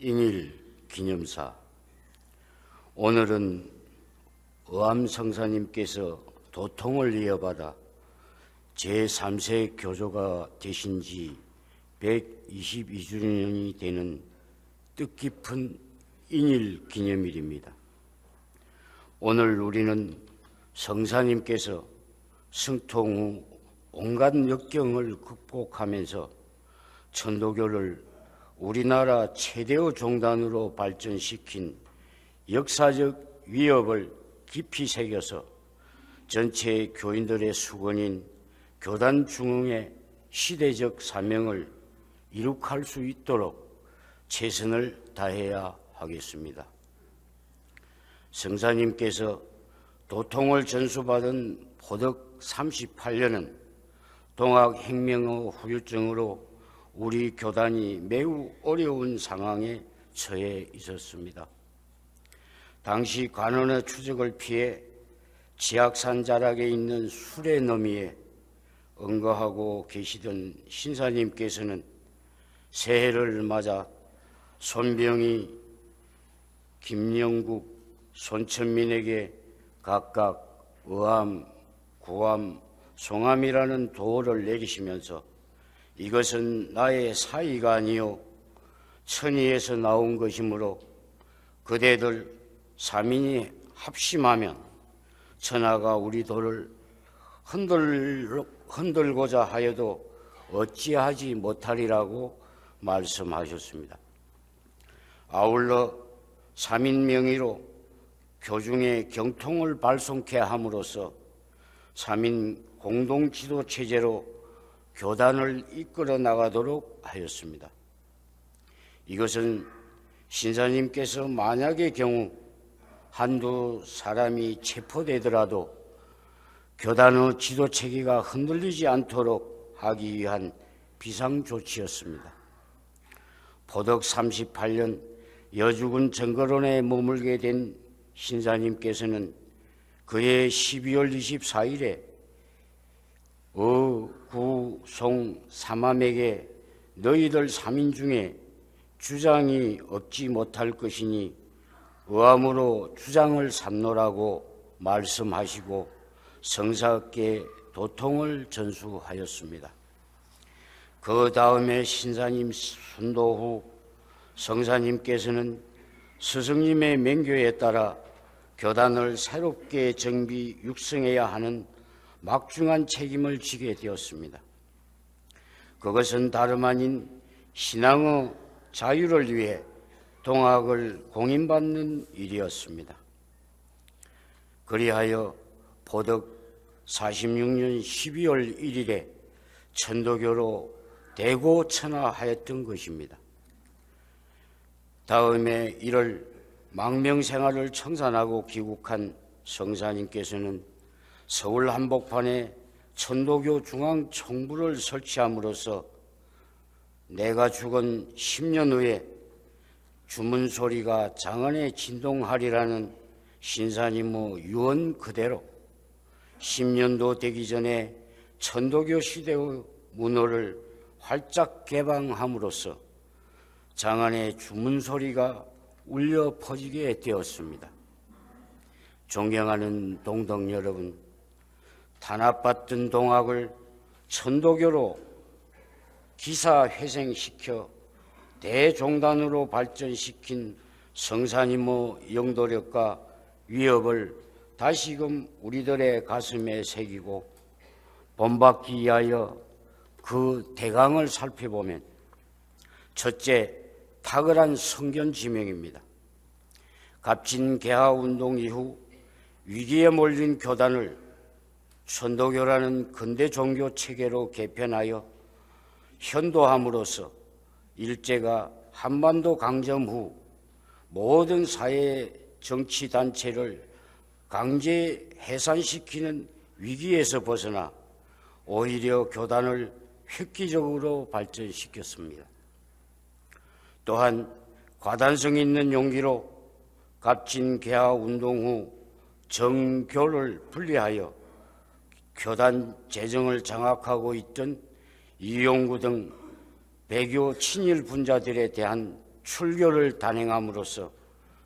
인일 기념사. 오늘은 의암성사님께서 도통을 이어받아 제3세 교조가 되신 지 122주년이 되는 뜻깊은 인일 기념일입니다. 오늘 우리는 성사님께서 승통 후 온갖 역경을 극복하면서 천도교를 우리나라 최대의 종단으로 발전시킨 역사적 위협을 깊이 새겨서 전체 교인들의 수건인 교단 중흥의 시대적 사명을 이룩할 수 있도록 최선을 다해야 하겠습니다. 성사님께서 도통을 전수받은 포덕 38년은 동학혁명의 후유증으로 우리 교단이 매우 어려운 상황에 처해 있었습니다. 당시 관원의 추적을 피해 지악산 자락에 있는 수레 너미에 응거하고 계시던 신사님께서는 새해를 맞아 손병희, 김영국, 손천민에게 각각 의암, 구암, 송암이라는 도를 내리시면서 이것은 나의 사의가 아니요 천의에서 나온 것이므로 그대들 3인이 합심하면 천하가 우리 도를 흔들고자 하여도 어찌하지 못하리라고 말씀하셨습니다. 아울러 3인 명의로 교중의 경통을 발송케 함으로써 3인 공동지도 체제로 교단을 이끌어 나가도록 하였습니다. 이것은 신사님께서 만약의 경우 한두 사람이 체포되더라도 교단의 지도 체계가 흔들리지 않도록 하기 위한 비상조치였습니다. 포덕 38년 여주군 정거론에 머물게 된 신사님께서는 그해 12월 24일에 구, 송, 삼암에게 너희들 3인 중에 주장이 없지 못할 것이니 의암으로 주장을 삼노라고 말씀하시고 성사께 도통을 전수하였습니다. 그 다음에 신사님 순도 후 성사님께서는 스승님의 맹교에 따라 교단을 새롭게 정비 육성해야 하는 막중한 책임을 지게 되었습니다. 그것은 다름 아닌 신앙의 자유를 위해 동학을 공인받는 일이었습니다. 그리하여 포덕 46년 12월 1일에 천도교로 대고천하하였던 것입니다. 다음에 이를 망명생활을 청산하고 귀국한 성사님께서는 서울 한복판에 천도교 중앙총부를 설치함으로써 내가 죽은 10년 후에 주문소리가 장안에 진동하리라는 신사님의 유언 그대로 10년도 되기 전에 천도교 시대의 문호를 활짝 개방함으로써 장안에 주문소리가 울려 퍼지게 되었습니다. 존경하는 동덕 여러분, 탄압받던 동학을 천도교로 기사회생시켜 대종단으로 발전시킨 성사님의 영도력과 위협을 다시금 우리들의 가슴에 새기고 본받기 위하여 그 대강을 살펴보면 첫째, 탁월한 성견지명입니다. 갑진 개화운동 이후 위기에 몰린 교단을 천도교라는 근대 종교 체계로 개편하여 현도함으로써 일제가 한반도 강점 후 모든 사회 정치 단체를 강제 해산시키는 위기에서 벗어나 오히려 교단을 획기적으로 발전시켰습니다. 또한 과단성 있는 용기로 갑진 개화 운동 후 정교를 분리하여 교단 재정을 장악하고 있던 이용구 등 배교 친일 분자들에 대한 출교를 단행함으로써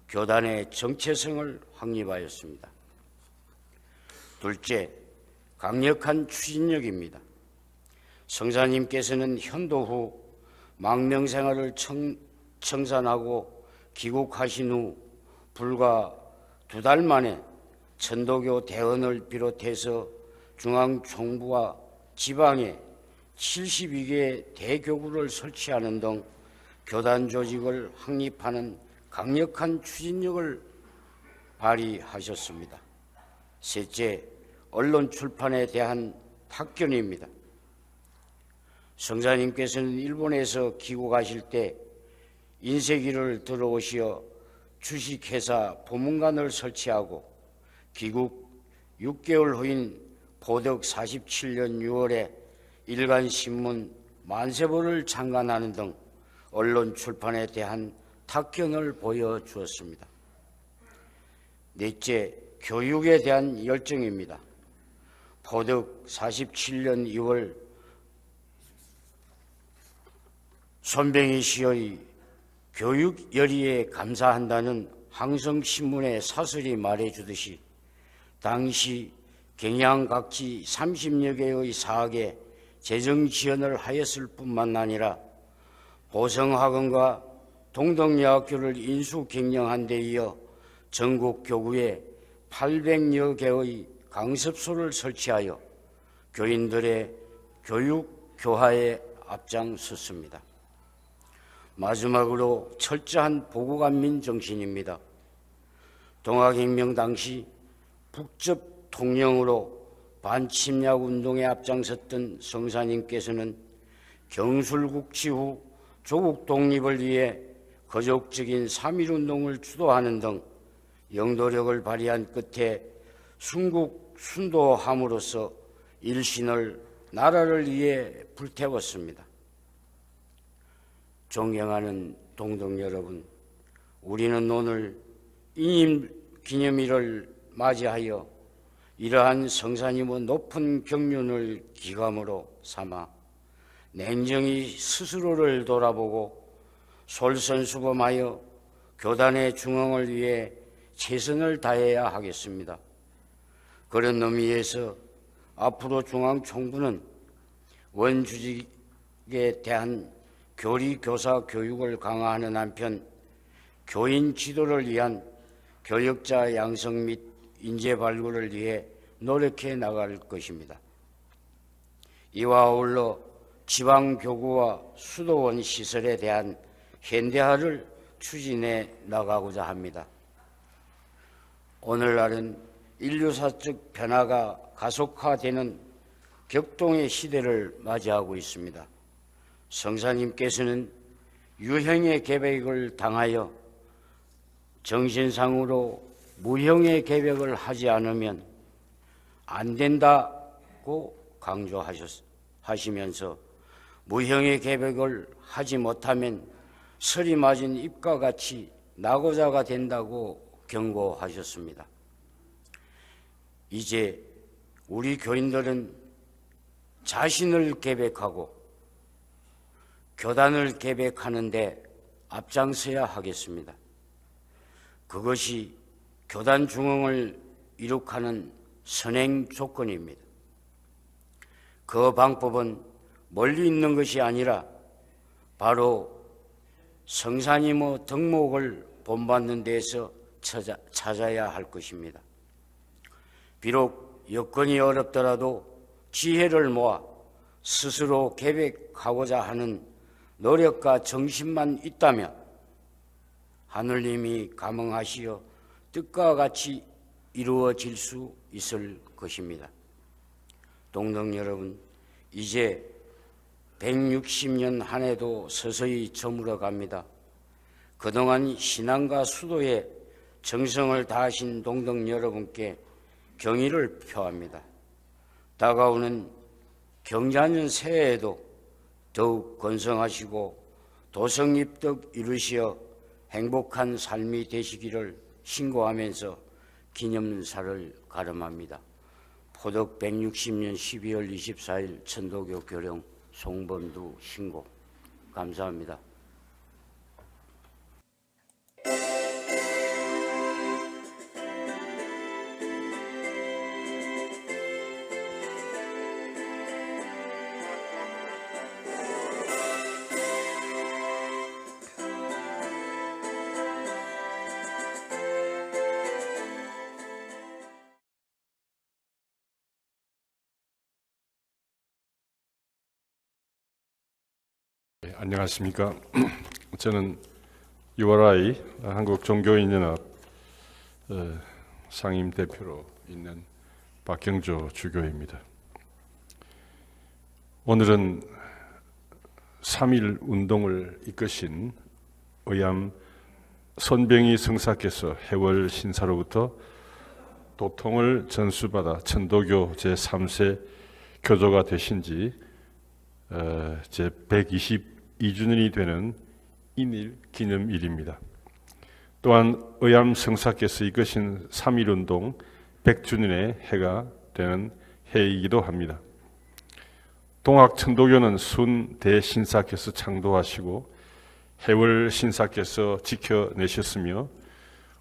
교단의 정체성을 확립하였습니다. 둘째, 강력한 추진력입니다. 성사님께서는 현도 후 망명생활을 청산하고 귀국하신 후 불과 2달 만에 천도교 대언을 비롯해서 중앙총부와 지방에 72개 대교구를 설치하는 등 교단 조직을 확립하는 강력한 추진력을 발휘하셨습니다. 셋째, 언론 출판에 대한 탁견입니다. 성사님께서는 일본에서 귀국하실 때 인쇄기를 들어오시어 주식회사 보문관을 설치하고 귀국 6개월 후인 보덕 47년 6월에 일간신문 만세보를 창간하는 등 언론 출판에 대한 탁견을 보여주었습니다. 넷째, 교육에 대한 열정입니다. 보덕 47년 2월 손병희 씨의 교육 열의에 감사한다는 항성신문의 사설이 말해주듯이 당시 경양각지 30여 개의 사학에 재정 지원을 하였을 뿐만 아니라 보성학원과 동덕여학교를 인수 경영한 데 이어 전국 교구에 800여 개의 강습소를 설치하여 교인들의 교육 교화에 앞장섰습니다. 마지막으로 철저한 보고감민 정신입니다. 동학혁명 당시 북접 통령으로 반침략 운동에 앞장섰던 성사님께서는 경술국치 후 조국 독립을 위해 거족적인 3.1운동을 주도하는 등 영도력을 발휘한 끝에 순국순도함으로써 일신을 나라를 위해 불태웠습니다. 존경하는 동덕 여러분, 우리는 오늘 인임 기념일을 맞이하여 이러한 성사님의 높은 경륜을 기감으로 삼아 냉정히 스스로를 돌아보고 솔선수범하여 교단의 중흥을 위해 최선을 다해야 하겠습니다. 그런 의미에서 앞으로 중앙총부는 원주직에 대한 교리교사 교육을 강화하는 한편 교인 지도를 위한 교역자 양성 및 인재 발굴을 위해 노력해 나갈 것입니다. 이와 아울러 지방교구와 수도원 시설에 대한 현대화를 추진해 나가고자 합니다. 오늘날은 인류사적 변화가 가속화되는 격동의 시대를 맞이하고 있습니다. 성사님께서는 유형의 개벽을 당하여 정신상으로 무형의 개벽을 하지 않으면 안 된다고 강조하시면서 무형의 개벽을 하지 못하면 설이 맞은 잎과 같이 낙오자가 된다고 경고하셨습니다. 이제 우리 교인들은 자신을 개벽하고 교단을 개벽하는 데 앞장서야 하겠습니다. 그것이 교단 중흥을 이룩하는 선행 조건입니다. 그 방법은 멀리 있는 것이 아니라 바로 성사님의 덕목을 본받는 데에서 찾아야 할 것입니다. 비록 여건이 어렵더라도 지혜를 모아 스스로 계획하고자 하는 노력과 정신만 있다면 하느님이 감응하시어 뜻과 같이 이루어질 수 있을 것입니다. 동덕 여러분, 이제 160년 한 해도 서서히 저물어 갑니다. 그동안 신앙과 수도에 정성을 다하신 동덕 여러분께 경의를 표합니다. 다가오는 경자년 새해에도 더욱 건성하시고 도성입덕 이루시어 행복한 삶이 되시기를 신고하면서 기념사를 가름합니다. 포덕 160년 12월 24일 천도교 교령 송범두 신고. 감사합니다. 안녕하십니까. 저는 URI 한국종교인연합 상임 대표로 있는 박경조 주교입니다. 오늘은 3.1 운동을 이끄신 의암 손병희 성사께서 해월 신사로부터 도통을 전수받아 천도교 제3세 교조가 되신 지 제 122주년이 되는 인일 기념일입니다. 또한 의암 성사께서 이끄신 3.1 운동 100주년의 해가 되는 해이기도 합니다. 동학 천도교는 순 대신사께서 창도하시고 해월 신사께서 지켜내셨으며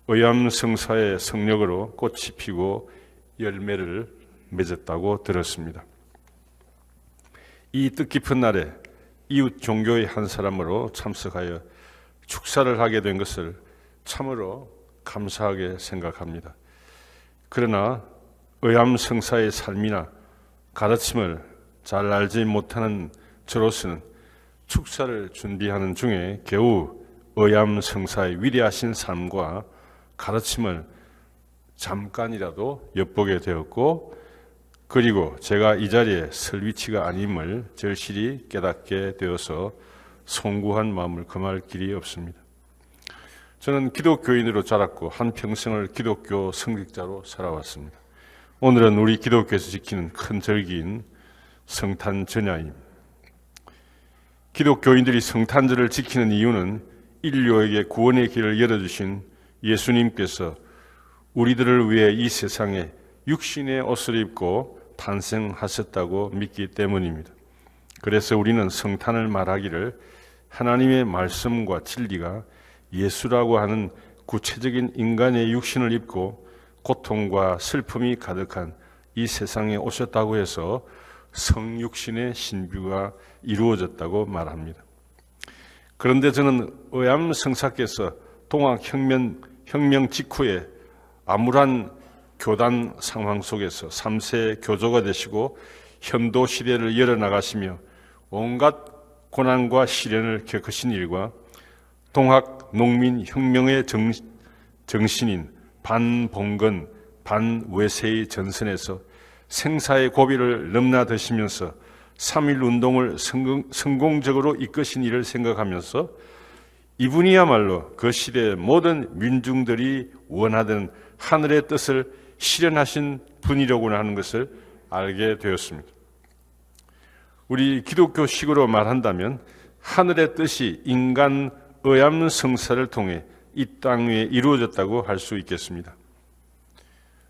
의암 성사의 성력으로 꽃이 피고 열매를 맺었다고 들었습니다. 이 뜻깊은 날에 이웃 종교의 한 사람으로 참석하여 축사를 하게 된 것을 참으로 감사하게 생각합니다. 그러나 의암 성사의 삶이나 가르침을 잘 알지 못하는 저로서는 축사를 준비하는 중에 겨우 의암 성사의 위대하신 삶과 가르침을 잠깐이라도 엿보게 되었고, 그리고 제가 이 자리에 설 위치가 아님을 절실히 깨닫게 되어서 송구한 마음을 금할 길이 없습니다. 저는 기독교인으로 자랐고 한평생을 기독교 성직자로 살아왔습니다. 오늘은 우리 기독교에서 지키는 큰 절기인 성탄 전야입니다. 기독교인들이 성탄절을 지키는 이유는 인류에게 구원의 길을 열어주신 예수님께서 우리들을 위해 이 세상에 육신의 옷을 입고 탄생하셨다고 믿기 때문입니다. 그래서 우리는 성탄을 말하기를 하나님의 말씀과 진리가 예수라고 하는 구체적인 인간의 육신을 입고 고통과 슬픔이 가득한 이 세상에 오셨다고 해서 성육신의 신비가 이루어졌다고 말합니다. 그런데 저는 의암 성사께서 동학혁명 직후에 암울한 교단 상황 속에서 3세 교조가 되시고 현도 시대를 열어나가시며 온갖 고난과 시련을 겪으신 일과 동학 농민 혁명의 정신인 반봉건 반외세의 전선에서 생사의 고비를 넘나드시면서 3.1 운동을 성공적으로 이끄신 일을 생각하면서 이분이야말로 그 시대의 모든 민중들이 원하던 하늘의 뜻을 실현하신 분이라고 하는 것을 알게 되었습니다. 우리 기독교식으로 말한다면 하늘의 뜻이 인간 의암 성사를 통해 이 땅 위에 이루어졌다고 할 수 있겠습니다.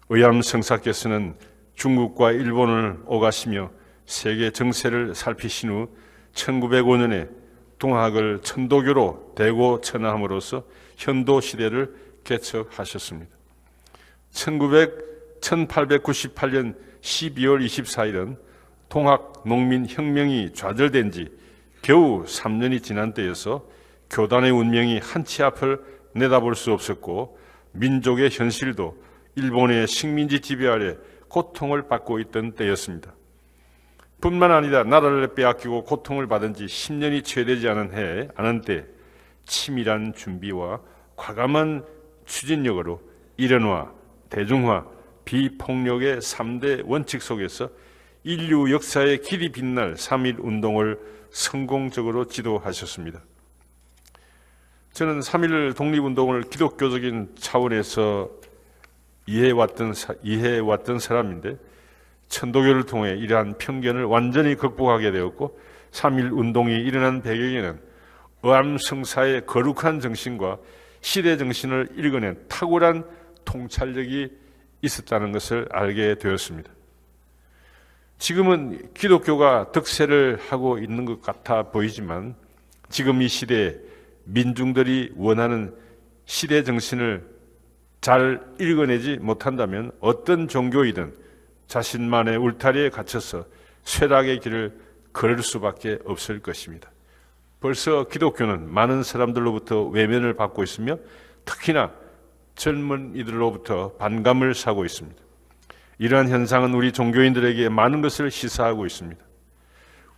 의암 성사께서는 중국과 일본을 오가시며 세계 정세를 살피신 후 1905년에 동학을 천도교로 대고 천하함으로써 현도 시대를 개척하셨습니다. 1898년 12월 24일은 동학 농민 혁명이 좌절된 지 겨우 3년이 지난 때여서 교단의 운명이 한치 앞을 내다볼 수 없었고 민족의 현실도 일본의 식민지 지배 아래 고통을 받고 있던 때였습니다. 뿐만 아니라 나라를 빼앗기고 고통을 받은 지 10년이 채 되지 않은 때 치밀한 준비와 과감한 추진력으로 일원화, 대중화, 비폭력의 3대 원칙 속에서 인류 역사의 길이 빛날 3.1 운동을 성공적으로 지도하셨습니다. 저는 3.1 독립운동을 기독교적인 차원에서 이해해왔던 사람인데 천도교를 통해 이러한 편견을 완전히 극복하게 되었고 3.1 운동이 일어난 배경에는 의암 성사의 거룩한 정신과 시대 정신을 읽어낸 탁월한 통찰력이 있었다는 것을 알게 되었습니다. 지금은 기독교가 득세를 하고 있는 것 같아 보이지만 지금 이 시대에 민중들이 원하는 시대 정신을 잘 읽어내지 못한다면 어떤 종교이든 자신만의 울타리에 갇혀서 쇠락의 길을 걸을 수밖에 없을 것입니다. 벌써 기독교는 많은 사람들로부터 외면을 받고 있으며 특히나 젊은이들로부터 반감을 사고 있습니다. 이러한 현상은 우리 종교인들에게 많은 것을 시사하고 있습니다.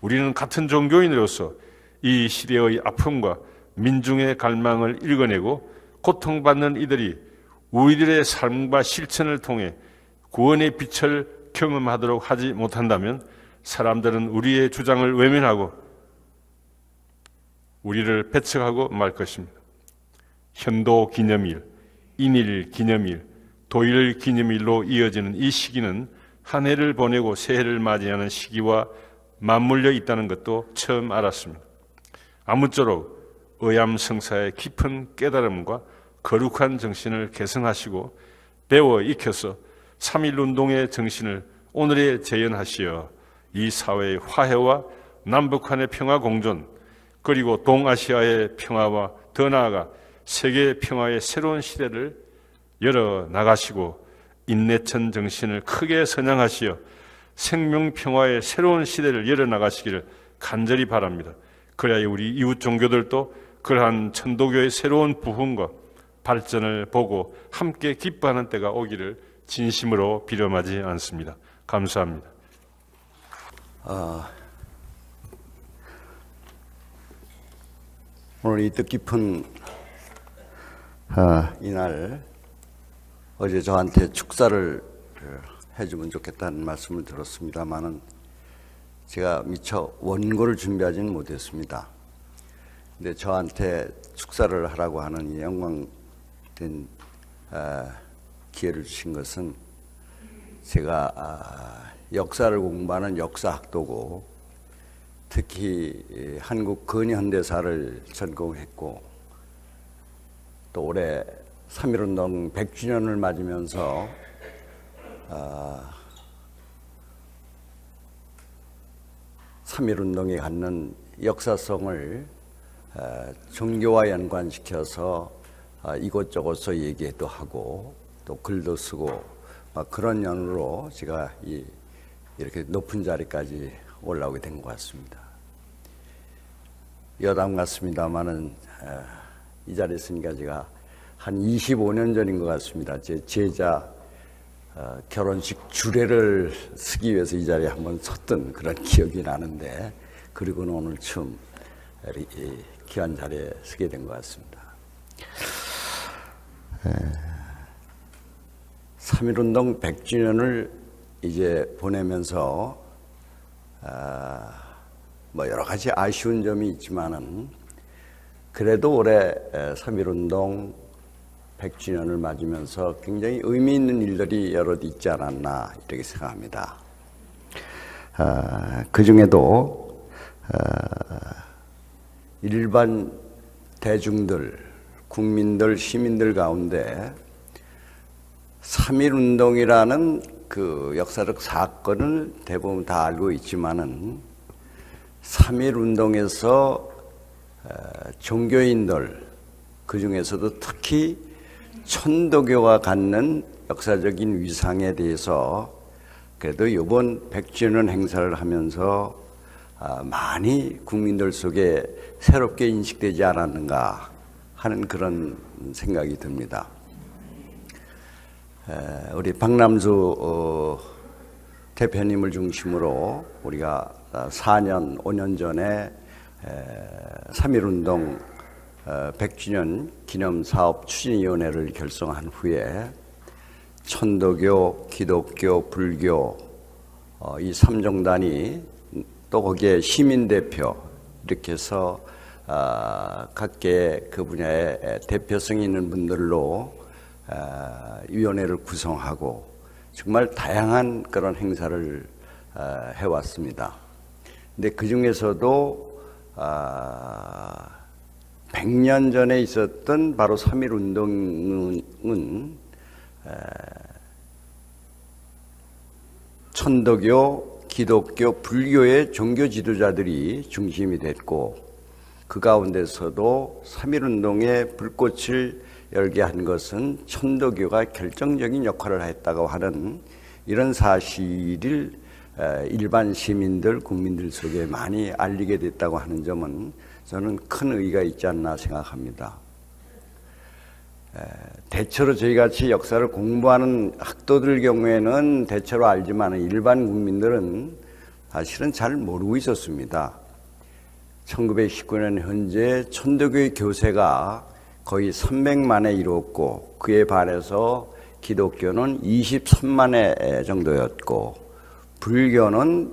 우리는 같은 종교인으로서 이 시대의 아픔과 민중의 갈망을 읽어내고 고통받는 이들이 우리들의 삶과 실천을 통해 구원의 빛을 경험하도록 하지 못한다면 사람들은 우리의 주장을 외면하고 우리를 배척하고 말 것입니다. 현도 기념일, 인일 기념일, 도일 기념일로 이어지는 이 시기는 한 해를 보내고 새해를 맞이하는 시기와 맞물려 있다는 것도 처음 알았습니다. 아무쪼록 의암성사의 깊은 깨달음과 거룩한 정신을 개성하시고 배워 익혀서 3.1운동의 정신을 오늘에 재현하시어 이 사회의 화해와 남북한의 평화 공존, 그리고 동아시아의 평화와 더 나아가 세계 평화의 새로운 시대를 열어 나가시고 인내천 정신을 크게 선양하시어 생명 평화의 새로운 시대를 열어 나가시기를 간절히 바랍니다. 그래야 우리 이웃 종교들도 그러한 천도교의 새로운 부흥과 발전을 보고 함께 기뻐하는 때가 오기를 진심으로 비렴하지 않습니다. 감사합니다. 오늘 이 뜻깊은 이날 어제 저한테 축사를 해주면 좋겠다는 말씀을 들었습니다만은 제가 미처 원고를 준비하지는 못했습니다. 근데 저한테 축사를 하라고 하는 이 영광된 기회를 주신 것은 제가 역사를 공부하는 역사학도고 특히 한국 근현대사를 전공했고 또 올해 3.1운동 100주년을 맞으면서 3.1운동이 갖는 역사성을 종교와 연관시켜서 이곳저곳서 얘기도 하고 또 글도 쓰고 그런 연으로 제가 이렇게 높은 자리까지 올라오게 된 것 같습니다. 여담 같습니다만은 이 자리에 있으니까 제가 한 25년 전인 것 같습니다. 제 제자 결혼식 주례를 쓰기 위해서 이 자리에 한번 섰던 그런 기억이 나는데 그리고는 오늘 처음 귀한 자리에 서게 된 것 같습니다. 3.1운동 100주년을 이제 보내면서 여러 가지 아쉬운 점이 있지만은 그래도 올해 3.1운동 100주년을 맞으면서 굉장히 의미 있는 일들이 여럿 있지 않았나 이렇게 생각합니다. 그 중에도 일반 대중들, 국민들, 시민들 가운데 3.1운동이라는 그 역사적 사건을 대부분 다 알고 있지만은 3.1운동에서 종교인들, 그 중에서도 특히 천도교가 갖는 역사적인 위상에 대해서 그래도 이번 100주년 행사를 하면서 많이 국민들 속에 새롭게 인식되지 않았는가 하는 그런 생각이 듭니다. 우리 박남수 대표님을 중심으로 우리가 4년, 5년 전에 3.1운동 100주년 기념사업 추진위원회를 결성한 후에 천도교, 기독교, 불교 이 3종단이 또 거기에 시민대표 이렇게 해서 각계 그 분야에 대표성 있는 분들로 위원회를 구성하고 정말 다양한 그런 행사를 해왔습니다. 근데 그 중에서도 100년 전에 있었던 바로 3.1운동은 천도교, 기독교, 불교의 종교 지도자들이 중심이 됐고 그 가운데서도 3.1운동의 불꽃을 열게 한 것은 천도교가 결정적인 역할을 했다고 하는 이런 사실을 일반 시민들, 국민들 속에 많이 알리게 됐다고 하는 점은 저는 큰 의의가 있지 않나 생각합니다. 대체로 저희같이 역사를 공부하는 학도들 경우에는 대체로 알지만 일반 국민들은 사실은 잘 모르고 있었습니다. 1919년 현재 천도교의 교세가 거의 300만에 이루었고 그에 반해서 기독교는 23만에 정도였고 불교는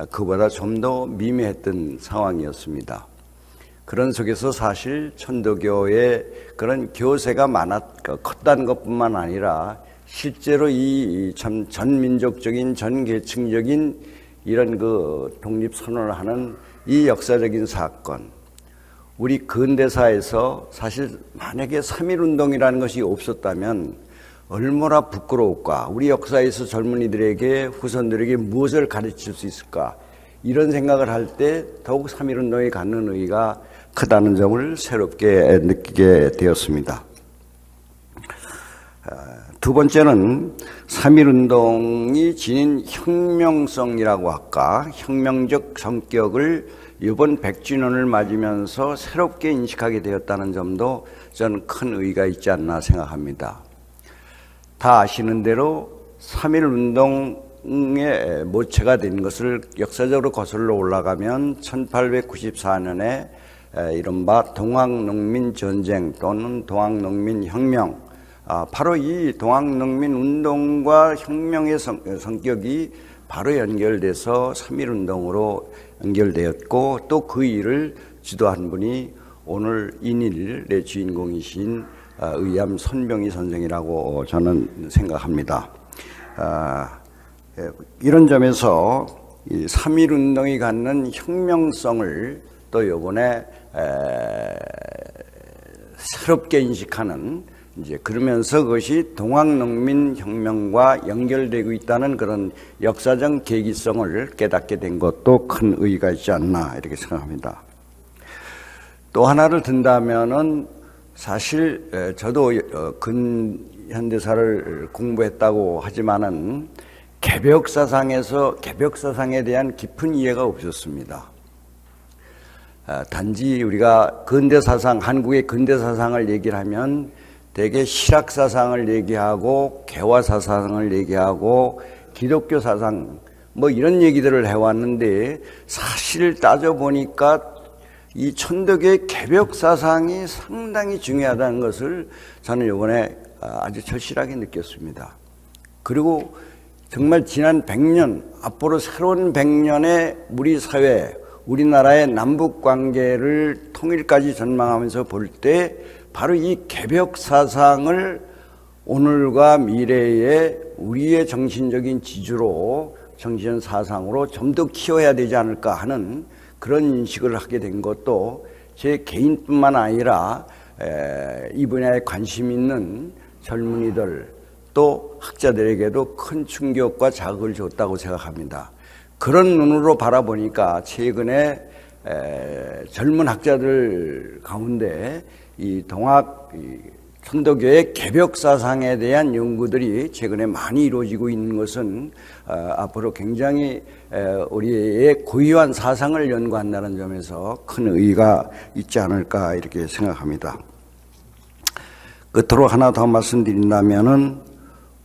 그보다 좀 더 미미했던 상황이었습니다. 그런 속에서 사실 천도교의 그런 교세가 컸다는 것뿐만 아니라 실제로 이 참 전민족적인 전계층적인 이런 그 독립선언을 하는 이 역사적인 사건, 우리 근대사에서 사실 만약에 3.1운동이라는 것이 없었다면 얼마나 부끄러울까, 우리 역사에서 젊은이들에게 후손들에게 무엇을 가르칠 수 있을까, 이런 생각을 할 때 더욱 3.1운동이 갖는 의의가 크다는 점을 새롭게 느끼게 되었습니다. 두 번째는 3.1운동이 지닌 혁명성이라고 할까, 혁명적 성격을 이번 100주년을 맞으면서 새롭게 인식하게 되었다는 점도 저는 큰 의의가 있지 않나 생각합니다. 다 아시는 대로 3.1운동의 모체가 된 것을 역사적으로 거슬러 올라가면 1894년에 이른바 동학농민전쟁 또는 동학농민혁명, 바로 이 동학농민운동과 혁명의 성격이 바로 연결돼서 3.1운동으로 연결되었고 또 그 일을 지도한 분이 오늘 인일의 주인공이신 의암 선병희 선생이라고 저는 생각합니다. 이런 점에서 이 3.1운동이 갖는 혁명성을 또 이번에 새롭게 인식하는, 이제 그러면서 그것이 동학농민혁명과 연결되고 있다는 그런 역사적 계기성을 깨닫게 된 것도 큰 의의가 있지 않나 이렇게 생각합니다. 또 하나를 든다면은 사실 저도 근현대사를 공부했다고 하지만은 개벽사상에 대한 깊은 이해가 없었습니다. 단지 우리가 근대사상, 한국의 근대사상을 얘기를 하면 대개 실학사상을 얘기하고 개화사상을 얘기하고 기독교 사상 뭐 이런 얘기들을 해왔는데 사실 따져보니까 이 천도교의 개벽사상이 상당히 중요하다는 것을 저는 이번에 아주 절실하게 느꼈습니다. 그리고 정말 지난 100년, 앞으로 새로운 100년의 우리 사회, 우리나라의 남북관계를 통일까지 전망하면서 볼 때 바로 이 개벽사상을 오늘과 미래의 우리의 정신적인 지주로, 정신 사상으로 좀 더 키워야 되지 않을까 하는 그런 인식을 하게 된 것도 제 개인뿐만 아니라 이 분야에 관심 있는 젊은이들 또 학자들에게도 큰 충격과 자극을 줬다고 생각합니다. 그런 눈으로 바라보니까 최근에 젊은 학자들 가운데 이 천도교의 개벽사상에 대한 연구들이 최근에 많이 이루어지고 있는 것은 앞으로 굉장히 우리의 고유한 사상을 연구한다는 점에서 큰 의의가 있지 않을까 이렇게 생각합니다. 끝으로 하나 더 말씀드린다면은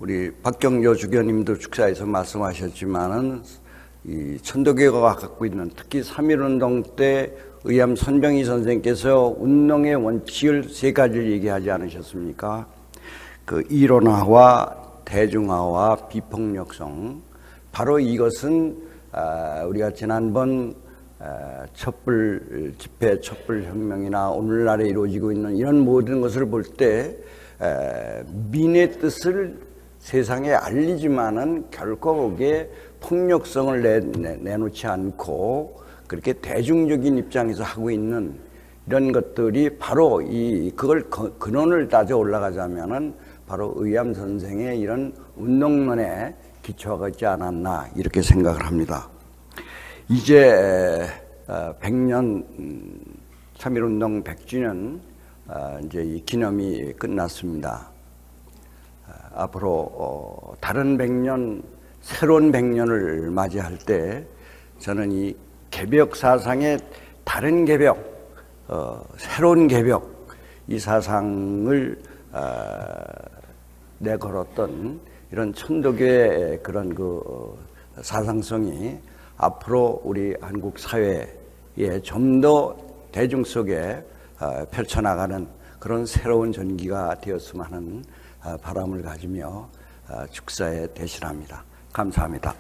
우리 박경조 주교님도 축사에서 말씀하셨지만은 이 천도교가 갖고 있는, 특히 3.1운동 때 의암 선병희 선생께서 운동의 원칙을 3가지를 얘기하지 않으셨습니까? 그 이론화와 대중화와 비폭력성. 바로 이것은 우리가 지난번 촛불 집회, 촛불 혁명이나 오늘날에 이루어지고 있는 이런 모든 것을 볼 때 민의 뜻을 세상에 알리지만은 결코 거기에 폭력성을 내놓지 않고 그렇게 대중적인 입장에서 하고 있는 이런 것들이 바로 그걸 근원을 따져 올라가자면은 바로 의암 선생의 이런 운동론에 기초가 있지 않았나 이렇게 생각을 합니다. 이제 100년 3.1운동 100주년 이제 이 기념이 끝났습니다. 앞으로 다른 100년, 새로운 100년을 맞이할 때 저는 이 개벽 사상의 다른 개벽, 새로운 개벽, 이 사상을 내걸었던 이런 천도교의 그런 그 사상성이 앞으로 우리 한국 사회에 좀 더 대중 속에 펼쳐나가는 그런 새로운 전기가 되었으면 하는 바람을 가지며 축사에 대신합니다. 감사합니다.